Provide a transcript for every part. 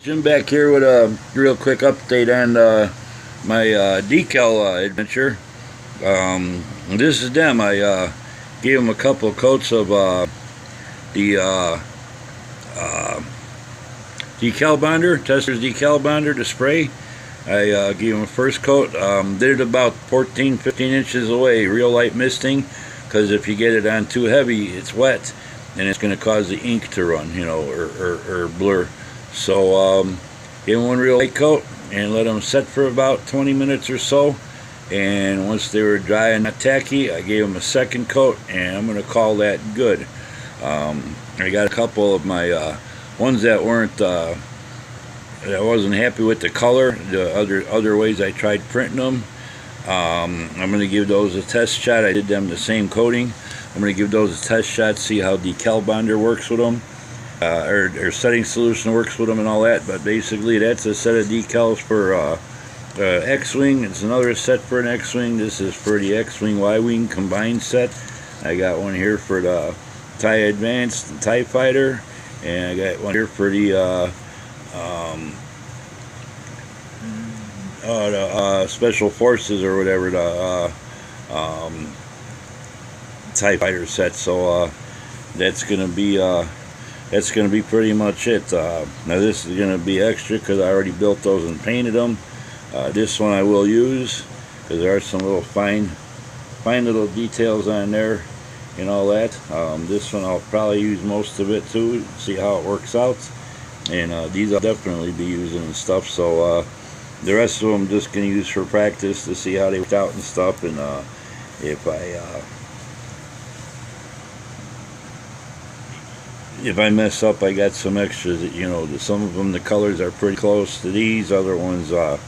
Jim back here with a real quick update on my decal adventure. This is them. I gave them a couple of coats of the uh, decal bonder, Tester's decal bonder to spray. I gave them a first coat. Did it about 14, 15 inches away, real light misting, because if you get it on too heavy, it's wet, and it's going to cause the ink to run, or blur. So give them one real light coat and let them set for about 20 minutes or so. And once they were dry and not tacky, I gave them a second coat, and I'm going to call that good. I got a couple of my ones that weren't that I wasn't happy with the color. The other ways I tried printing them. I'm going to give those a test shot. I did them the same coating. I'm going to give those a test shot, see how decal bonder works with them, or setting solution works with them and all that. But basically, that's a set of decals for X-Wing. It's another set for an X-Wing. This is for the X-Wing Y-Wing combined set. I got one here for the TIE Advanced and TIE Fighter, and I got one here for the Special Forces or whatever, the TIE Fighter set. So that's gonna be pretty much it. Now this is gonna be extra because I already built those and painted them. This one I will use because there are some little fine little details on there and all that. This one I'll probably use most of it too, see how it works out. And these I'll definitely be using and stuff. So the rest of them I'm just going to use for practice to see how they work out and stuff. And if I mess up, I got some extras. Some of them, the colors are pretty close to these. Other ones a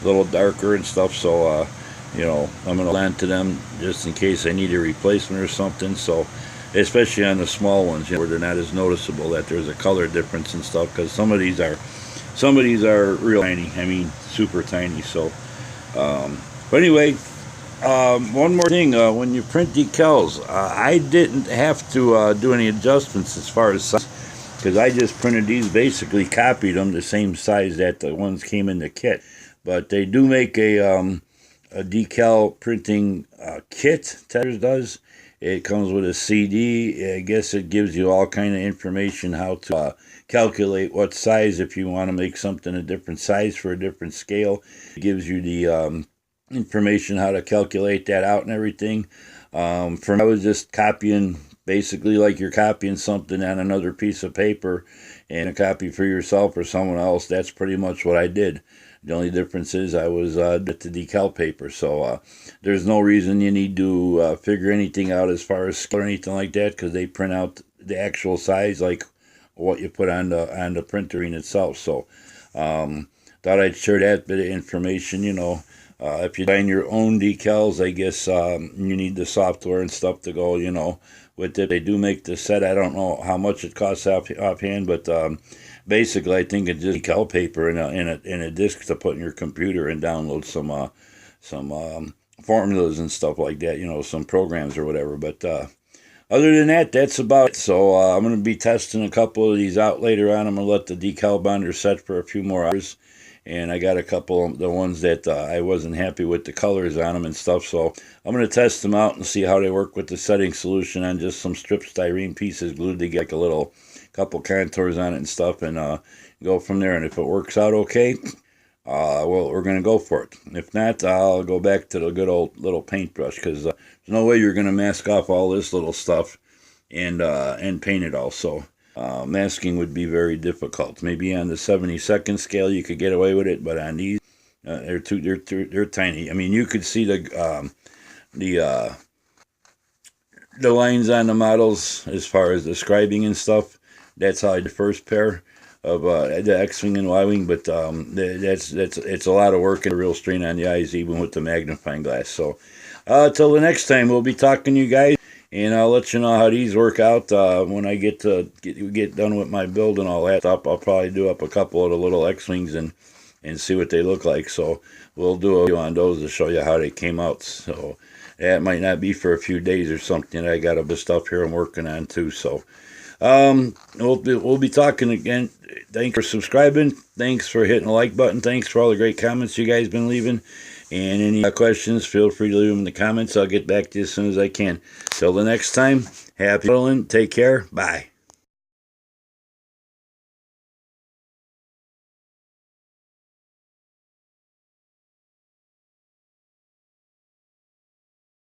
little darker and stuff. So I'm going to lend to them just in case I need a replacement or something. So especially on the small ones, where they're not as noticeable that there's a color difference and stuff, because some of these are real tiny. I mean, super tiny. So but anyway, one more thing, when you print decals, I didn't have to do any adjustments as far as size, because I just printed these, basically copied them the same size that the ones came in the kit. But they do make a decal printing kit. Tethers does. It comes with a CD. I guess it gives you all kind of information how to calculate what size, if you want to make something a different size for a different scale. It gives you the information how to calculate that out and everything. For me, I was just copying, basically like you're copying something on another piece of paper, and a copy for yourself or someone else. That's pretty much what I did. The only difference is I was at the decal paper. So there's no reason you need to figure anything out as far as scale or anything like that, because they print out the actual size, like what you put on the printer in itself. So thought I'd share that bit of information. If you're buying your own decals, I guess you need the software and stuff to go, with it. They do make the set. I don't know how much it costs offhand, but basically I think it's just decal paper and a disc to put in your computer and download some formulas and stuff like that, some programs or whatever. But other than that, that's about it. So I'm going to be testing a couple of these out later on. I'm going to let the decal bonder set for a few more hours. And I got a couple of the ones that I wasn't happy with the colors on them and stuff. So I'm going to test them out and see how they work with the setting solution on just some strip styrene pieces glued to get like a couple contours on it and stuff, and go from there. And if it works out okay, well, we're going to go for it. If not, I'll go back to the good old little paintbrush, because there's no way you're going to mask off all this little stuff and paint it all. So masking would be very difficult. Maybe on the 72nd scale you could get away with it, but on these, they're tiny. I mean, you could see the lines on the models as far as describing and stuff. That's how I did the first pair of the X-Wing and Y-Wing, but it's a lot of work and a real strain on the eyes, even with the magnifying glass. So till the next time, we'll be talking to you guys, and I'll let you know how these work out when I get done with my build and all that stuff. I'll probably do up a couple of the little X-Wings and see what they look like. So we'll do a video on those to show you how they came out. So that might not be for a few days or something. I got a bit of stuff here I'm working on too. So we'll be talking again thanks for subscribing. Thanks for hitting the like button. Thanks for all the great comments you guys been leaving. And any questions, feel free to leave them in the comments. I'll get back to you as soon as I can. Till the next time, happy modeling. Take care. Bye.